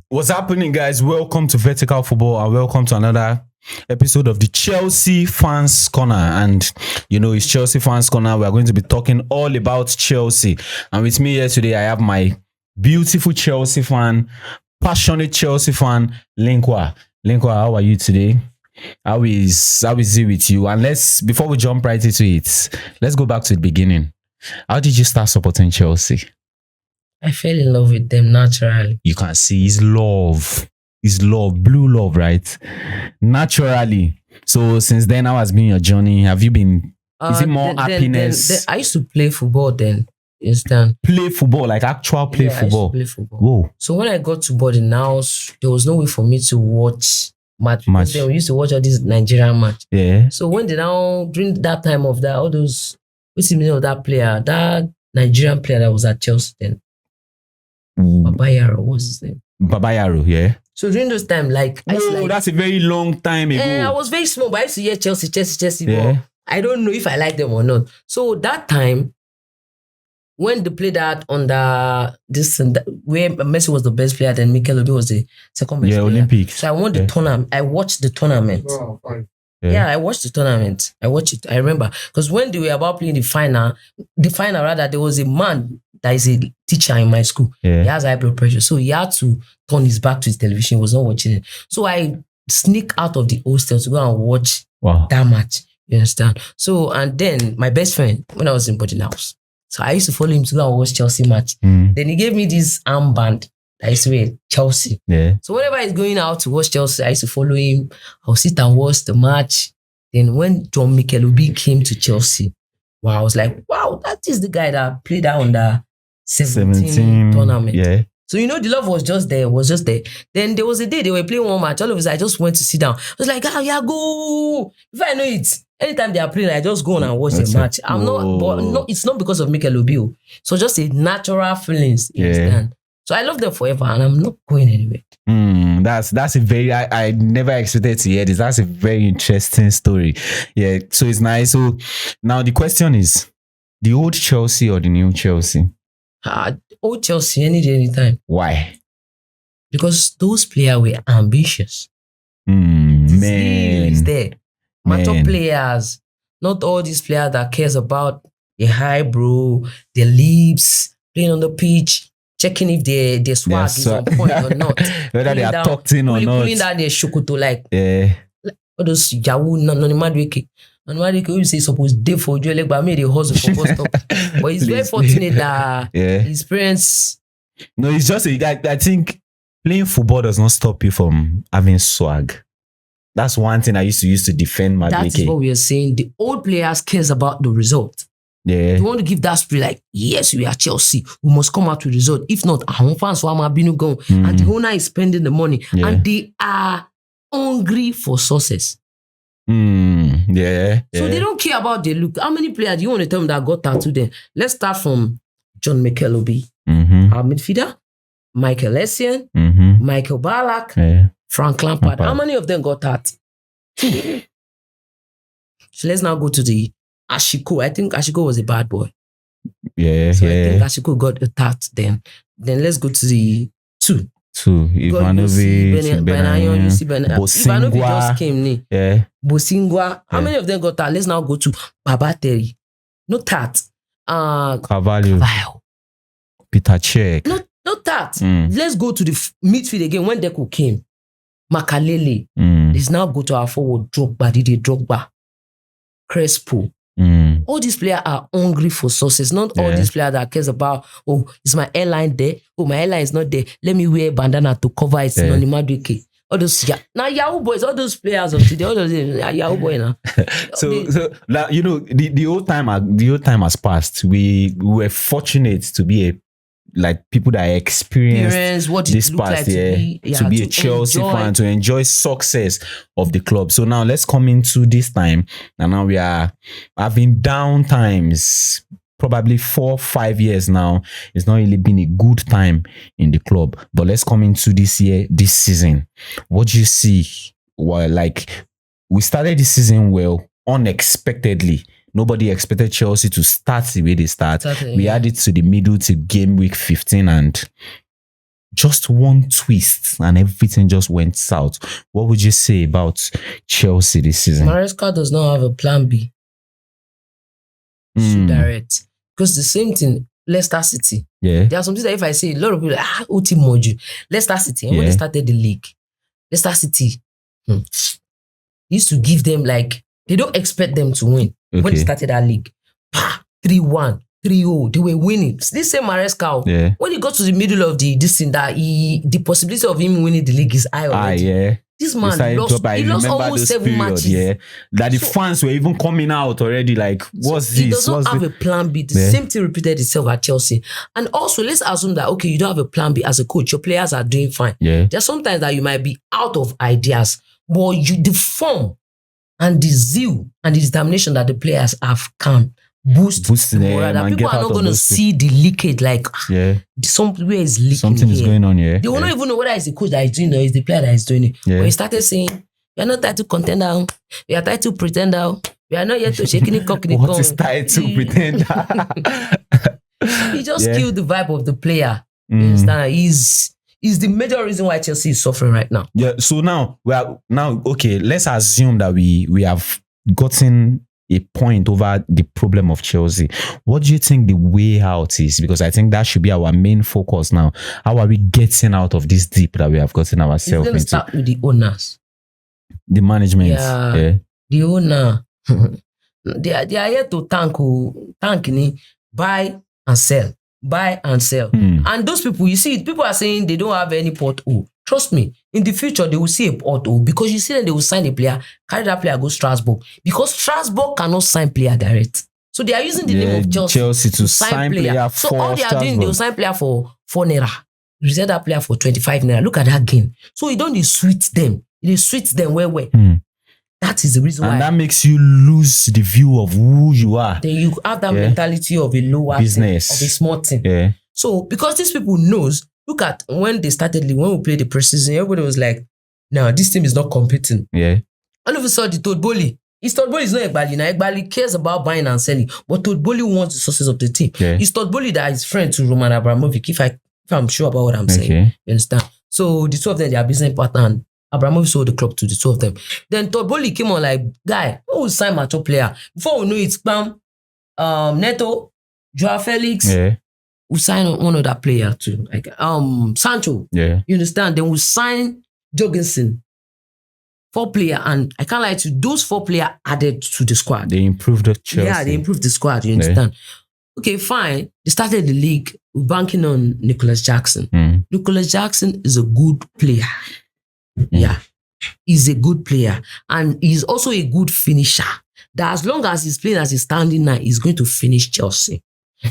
What's happening, guys? Welcome to Vertical Football and welcome to another episode of the Chelsea Fans Corner. And you know, it's Chelsea Fans Corner. We're going to be talking all about Chelsea. And with me here today, I have my beautiful Chelsea fan, passionate Chelsea fan, Linkwa. Linkwa, how are you today? How is it with you? And before we jump right into it, let's go back to the beginning. How did you start supporting Chelsea? I fell in love with them naturally. You can see it's love, blue love, right? Naturally. So since then, how has been your journey? Have you been? Is it more happiness? Then I used to play football then. Instant. Play football, like actual play football. I used to play football. Whoa. So when I got to boarding house, there was no way for me to watch match. Then we used to watch all these Nigerian match. Yeah. So when they now during that time of that, all those what's the name of that player, that Nigerian player that was at Chelsea then. Babayaro, what's his name? Babayaro, yeah. So during those time, that's a very long time ago. I was very small, but I used to hear Chelsea. Yeah. I don't know if I like them or not. So that time, when they played that on where Messi was the best player, then Mikel Obi was the second best player. Olympics. So I won the tournament. I watched the tournament. Wow, fine. Yeah, I watched the tournament. I watched it. I remember. Because when they were about playing the final rather, there was a man that is a teacher in my school. Yeah. He has high blood pressure. So he had to turn his back to his television. He was not watching it. So I sneak out of the hostel to go and watch that match. You understand? So, and then my best friend, when I was in boarding house, so I used to follow him to go and watch Chelsea match. Then he gave me this armband that I used to wear Chelsea. Yeah. So whenever he's going out to watch Chelsea, I used to follow him. I'll sit and watch the match. Then when John Mikel Obi came to Chelsea, wow, I was like, wow, that is the guy that played out on the 17 tournament. Yeah. So, you know, the love was just there. Then there was a day they were playing one match. All of us, I just went to sit down. I was like, yeah, go. If I know it, anytime they are playing, I just go on and watch the match. It's not because of Mikel Obi. So just a natural feelings. You understand? So I love them forever and I'm not going anywhere. That's a very, I never expected to hear this. That's a very interesting story. Yeah, so it's nice. So now the question is, the old Chelsea or the new Chelsea? Old Chelsea, any day, anytime. Why? Because those players were ambitious. Man. Is there. Mature players, not all these players that cares about the highbrow, their lips, playing on the pitch, checking if their swag is on point or not. Whether they are tucked in or not. Pulling down their shokoto like yeah. All those Yahoo, Nonimadweke. Nonimadweke, we say suppose day for you, like, but I made a hustle for bus stop. But he's very fortunate that his parents. No, it's just I think playing football does not stop you from having swag. That's one thing I used to defend Madweke. That is what we are saying. The old players cares about the result. Yeah. You want to give that spirit like, yes, we are Chelsea. We must come out with result. If not, our fans will binu go. And the owner is spending the money. Yeah. And they are hungry for success. Yeah. So they don't care about the look. How many players do you want to tell me that got tattoo then? Let's start from John Mikel Obi, our midfielder, Michael Essien, Michael Ballack, Frank Lampard. How many of them got tattoo? So let's now go to the Ashiko. I think Ashiko was a bad boy. Yeah, so I think Ashiko got a tat then. Then let's go to the two. Ivanovic, Ivanovic just came. Yeah. Bosingwa. How many of them got tat? Let's now go to Babateri. No tat. Carvalho. Peter Cech. No tat. Let's go to the midfield again when Deco came. Makalele. Let's now go to our forward. Drogba. Crespo. All these players are hungry for success. Not all these players that cares about, oh, is my airline there? Oh, my airline is not there. Let me wear bandana to cover it. All those now Yahoo boys, all those players of today, all those Yahoo boy now. So now, you know, the old time has passed. We were fortunate to be people that experienced what this past year to be a Chelsea fan, to enjoy success of the club. So now let's come into this time, and now we are having down times. Probably 4-5 years now. It's not really been a good time in the club. But let's come into this season. What do you see? Well, we started this season well, unexpectedly. Nobody expected Chelsea to start the way they start. We added to the middle to game week 15 and just one twist and everything just went south. What would you say about Chelsea this season? Maresca does not have a plan B. So direct. Because the same thing, Leicester City. Yeah. There are some things that if I say, a lot of people are like, OT Moju. Leicester City, and when they started the league, Leicester City used to give them like, they don't expect them to win. Okay. When they started that league, 3-1, 3-0, they were winning. This same Maresca, when he got to the middle of this thing, that the possibility of him winning the league is high already. This man lost almost 7 matches. Yeah, that the fans were even coming out already. Like, what's this? He does not have a plan B. The same thing repeated itself at Chelsea. And also, let's assume that, okay, you don't have a plan B as a coach. Your players are doing fine. Yeah. There's sometimes that you might be out of ideas, but the form and the zeal and the determination that the players have can boost the morale. That people are not going to see the leakage, like somewhere is leaking. Something is going on here. They will not even know whether it's the coach that is doing it or it's the player that is doing it. But he started saying, we are not title contender, we are title pretender, we are not yet to shake any cock. What is title pretender? He just killed the vibe of the player. You understand? He's the major reason why Chelsea is suffering right now. Yeah. So now okay, let's assume that we have gotten a point over the problem of Chelsea. What do you think the way out is? Because I think that should be our main focus now. How are we getting out of this deep that we have gotten ourselves into? It's going to start with the owners. The management. Yeah. The owner. they are here to tank, buy and sell. Buy and sell. And those people, you see, people are saying they don't have any port O. Trust me, in the future, they will see a port O, because you see that they will sign a player, carry that player, go Strasbourg. Because Strasbourg cannot sign player direct. So they are using the name of Chelsea to sign player. So all they are doing, they will sign player for 4 naira. Reserve that player for 25 naira. Look at that game. So you don't sweet them. It sweets them well. That is the reason why. And that makes you lose the view of who you are. Then you have that mentality of a lower business, thing, of a small thing. Yeah. So because these people knows, look at when they started, when we played the preseason, everybody was like, "No, this team is not competing." Yeah. All of a sudden, Todd Bowley. Todd Bowley is not Egbali. Now Egbali cares about buying and selling, but Todd Bowley wants the sources of the team. Yeah. It's Todd Bowley that is friend to Roman Abramovich. If I'm sure about what I'm saying, you understand? So the two of them, they are business partner. And Abramovich sold the club to the two of them. Then Todd Bowley came on like, guy, who will sign my top player? Before we know it, bam, Neto, Joao Felix, we sign one other player too, like Sancho. Yeah. You understand? Then we sign Jorgensen. 4 player, and I can't lie to you, those 4 players added to the squad. They improved the Chelsea. Yeah, they improved the squad, you understand? Okay, fine. They started the league banking on Nicholas Jackson. Nicholas Jackson is a good player. Yeah, he's a good player. And he's also a good finisher. That as long as he's playing as he's standing now, he's going to finish Chelsea.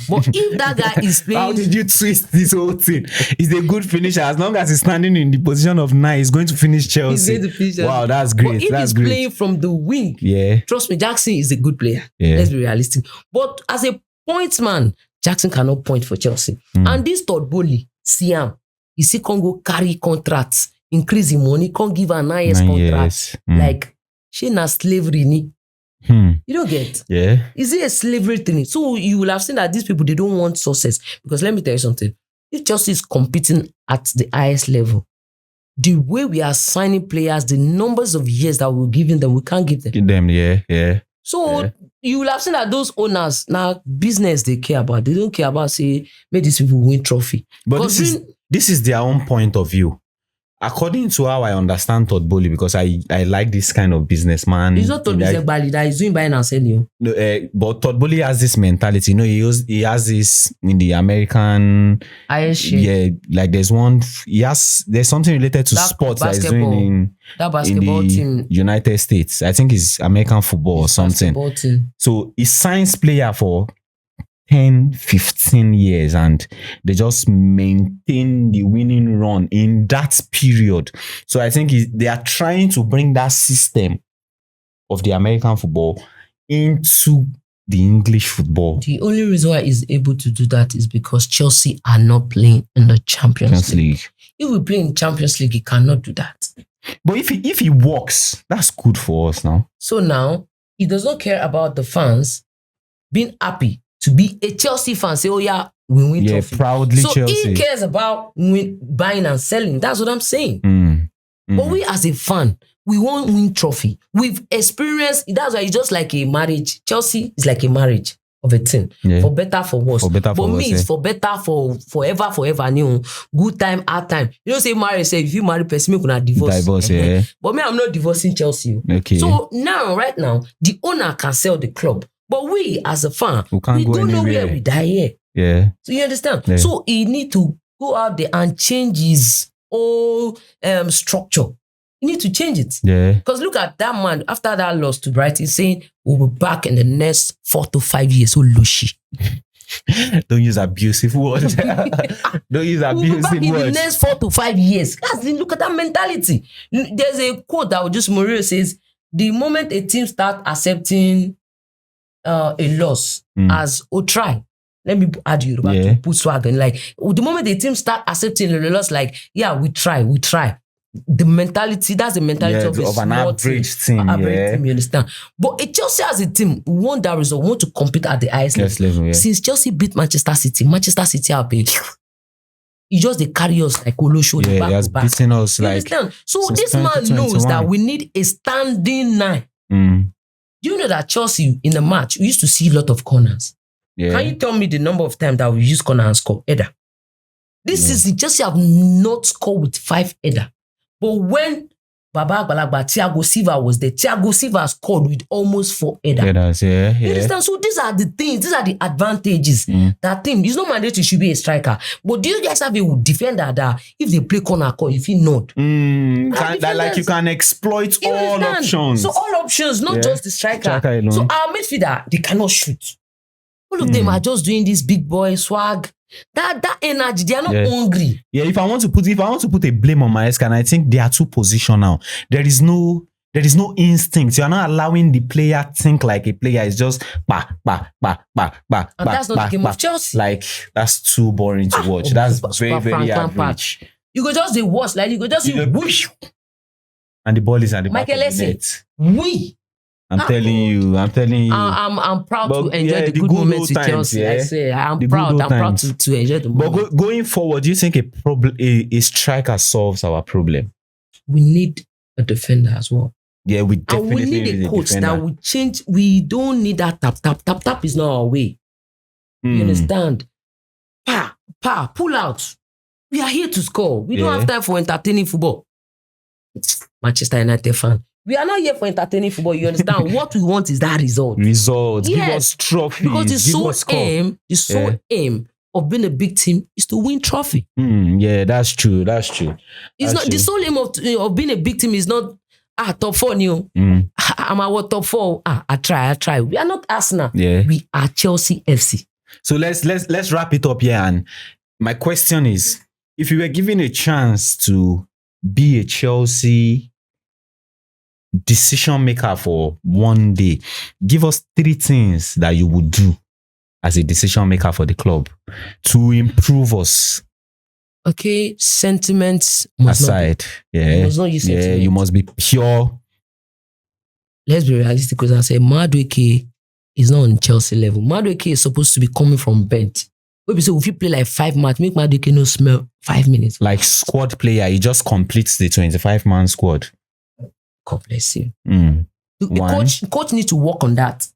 But if that guy is playing... How did you twist this whole thing? He's a good finisher. As long as he's standing in the position of 9, he's going to finish Chelsea. He's going to finish Chelsea. Wow, that's great. But if he's playing from the wing, trust me, Jackson is a good player. Let's be realistic. But as a pointsman, Jackson cannot point for Chelsea. And this Todd Bowley, Siam, you see Congo carry contracts, increase in money, can't give an IS contract. Like, she na slavery ni. You don't get. Yeah. Is it a slavery thing? So you will have seen that these people, they don't want success. Because let me tell you something. If Chelsea is competing at the highest level, the way we are signing players, the numbers of years that we're giving them, we can't give them. Give them, yeah. So you will have seen that those owners, now business they care about. They don't care about, say, make these people win trophy. But this is their own point of view. According to how I understand Todd Bowley, because I like this kind of businessman. He's not Todd Bowley that he's doing buying and selling. But Todd Bowley has this mentality. You know, he has this in the American. Yeah, like there's something related to sports that he's doing in the team. United States. I think it's American football or something. So he signs player for 10, 15 years and they just maintain the winning run in that period. So I think they are trying to bring that system of the American football into the English football. The only reason why he's able to do that is because Chelsea are not playing in the Champions League. If we play in Champions League, he cannot do that. But if he works, that's good for us now. So now, he does not care about the fans being happy to be a Chelsea fan. Say, oh yeah, we win trophy. Proudly so Chelsea. he cares about buying and selling. That's what I'm saying. But we as a fan, we won't win trophy. We've experienced, that's why it's just like a marriage. Chelsea is like a marriage of a team. For better, for worse. But me, it's for better, for forever. Good time, hard time. You don't say marriage, say if you marry person, you can divorce. But me, I'm not divorcing Chelsea. Okay. So now, right now, the owner can sell the club. But we as a fan, we don't know where we die here. Yeah. So you understand? So he need to go out there and change his whole structure. You need to change it. Yeah. Because look at that man after that loss to Brighton saying we'll be back in the next 4 to 5 years. So Lushi. Don't use abusive words. Don't use abusive we'll be back words. in the next 4 to 5 years. Look at that mentality. There's a quote that just Mourinho says, the moment a team start accepting a loss as try. Let me add you to put swag in. Like the moment the team start accepting a loss, like we try. The mentality, that's the mentality of an average team. You understand? But Chelsea as a team want that result, want to compete at the highest level. Since Chelsea beat Manchester City have been he just they carry us like Olo show. He has beaten us like. Understand? So this man knows that we need a standing 9. Do you know that Chelsea in the match we used to see a lot of corners? Can you tell me the number of times that we use corner and score header? This season Chelsea have not scored with 5 header. But when Baba Agbalagba, Thiago Silva was there, Thiago Silva scored with almost 4 headers. You understand? So these are the things, these are the advantages. That team, it's not mandatory you should be a striker. But do you guys have a defender that if they play corner, if he not? That like you can exploit all options. So all options, not just the striker. So our midfielder, they cannot shoot. All of them are just doing this big boy swag. That energy, they are not hungry. Yeah, if I want to put a blame on Maresca, and I think they are too positional. There is no instinct. You are not allowing the player think like a player. It's just ba. And that's not the game of Chelsea. Like that's too boring to watch. That's very average. You go just the watch, like you go just whoosh. And the ball is at the back of the net. I'm telling you. I'm proud to enjoy the good moments with Chelsea. I say I'm proud to enjoy the moment. But going forward, do you think a striker solves our problem? We need a defender as well. Yeah, we definitely and we need a coach that will change. We don't need that tap is not our way. You understand? Pull out. We are here to score. We don't have time for entertaining football. Manchester United fan. We are not here for entertaining football. You understand? What we want is that result. Results. Yes. Give us trophies. Because the sole aim of being a big team is to win trophy. Yeah, that's true. It's not the sole aim of being a big team is not top 4 new. I'm our top 4. I try. We are not Arsenal. Yeah. We are Chelsea FC. So let's wrap it up here. And my question is, if you were given a chance to be a Chelsea decision maker for one day, give us 3 things that you would do as a decision maker for the club to improve us. Okay, sentiments must aside. You must not use sentiment. You must be pure. Let's be realistic, because I say Madueke is not on Chelsea level. Madueke is supposed to be coming from bench. Maybe so if you play like 5 matches, make Madueke no smell 5 minutes. Like squad player, he just completes the 25-man squad. God bless you. Coach needs to work on that.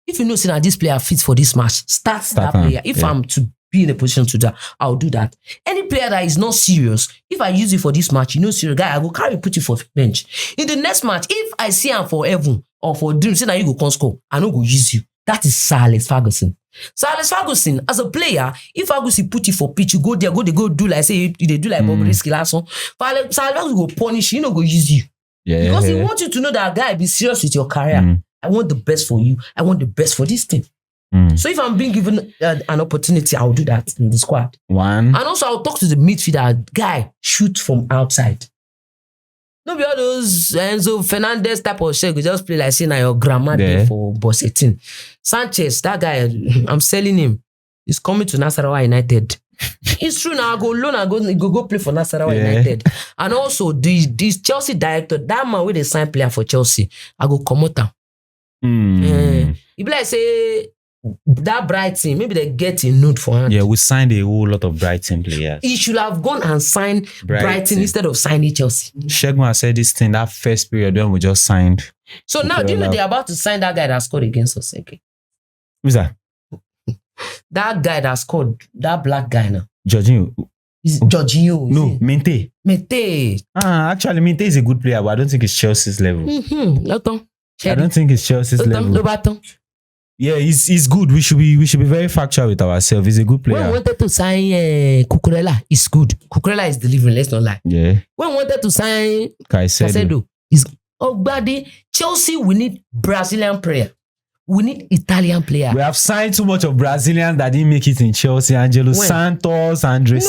If you know that this player fits for this match, start that player. If I'm to be in a position to do that, I'll do that. Any player that is not serious, if I use it for this match, serious guy, I will put you for bench. In the next match, if I see him for heaven or for dream, say that you go come score, I don't go use you. That is Sir Alex Ferguson. Sir Alex Ferguson, as a player, if Ferguson put you for pitch, you go there, they go do like say they do like Bobrisky last one. Sir Alex Ferguson go punish you, go use you. Yeah, because he wants you to know that guy be serious with your career. I want the best for you. I want the best for this team. So if I'm being given an opportunity, I'll do that in the squad. And also I'll talk to the midfielder, guy, shoot from outside. No be all those Enzo Fernandez type of shit. You just play like saying your grandma there for boss 18. Sanchez, that guy, I'm selling him. He's coming to Nasarawa United. It's true now. I go loan and go play for Nasarawa United. And also this Chelsea director, that man with a sign player for Chelsea, I go come out. He be like say that Brighton, maybe they get a note for hand. Yeah, we signed a whole lot of Brighton players. He should have gone and signed Brighton instead of signing Chelsea. Shegun has said this thing that first period when we just signed. So now, do you know they're about to sign that guy that scored against us again? Who's that? That guy that scored, that black guy now. Jorginho. Is Jorginho. No, Mente. Mente. Actually, Mente is a good player, but I don't think it's Chelsea's level. I don't think it's Chelsea's level. Yeah, he's good. We should be very factual with ourselves. He's a good player. When we wanted to sign Cucurella, it's good. Cucurella is delivering, let's not lie. Yeah. When we wanted to sign Caicedo, buddy, Chelsea, we need Brazilian player. We need Italian player. We have signed too much of Brazilians that didn't make it in Chelsea. Angelo Santos, Angelo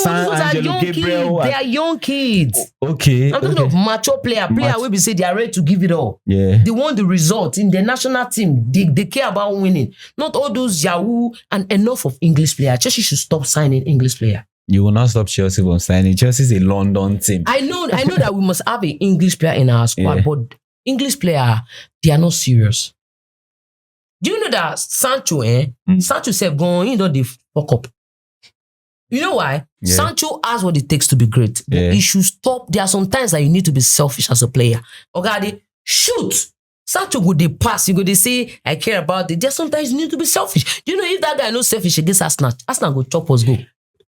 Gabriel. They are young kids. Okay. I'm talking of mature player where we say they are ready to give it all. Yeah. They want the result in the national team. They care about winning. Not all those Yahoo and enough of English players. Chelsea should stop signing English player. You will not stop Chelsea from signing. Chelsea is a London team. I know that we must have an English player in our squad, but English player, they are not serious. Do you know that Sancho, Sancho said, going, they fuck up. You know why? Yeah. Sancho has what it takes to be great. But he should stop. There are some times that you need to be selfish as a player. Okay, shoot. Sancho go they pass. You go they say, I care about it. Just sometimes you need to be selfish. Do you know if that guy no selfish against Arsenal go chop us go.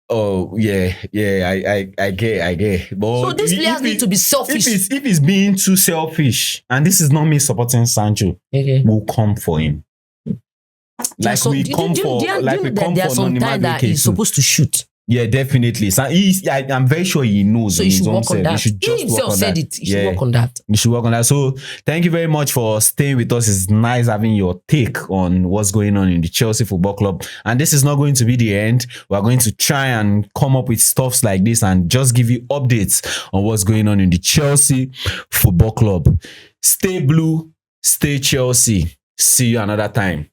Oh yeah, I get. But so these players need to be selfish. If he's being too selfish, and this is not me supporting Sancho, we'll come for him. There are some time that he's supposed to shoot. Yeah, definitely. So I'm very sure he knows. So he should work on that. He himself said it. He should work on that. You should work on that. So thank you very much for staying with us. It's nice having your take on what's going on in the Chelsea Football Club. And this is not going to be the end. We're going to try and come up with stuffs like this and just give you updates on what's going on in the Chelsea Football Club. Stay blue, stay Chelsea. See you another time.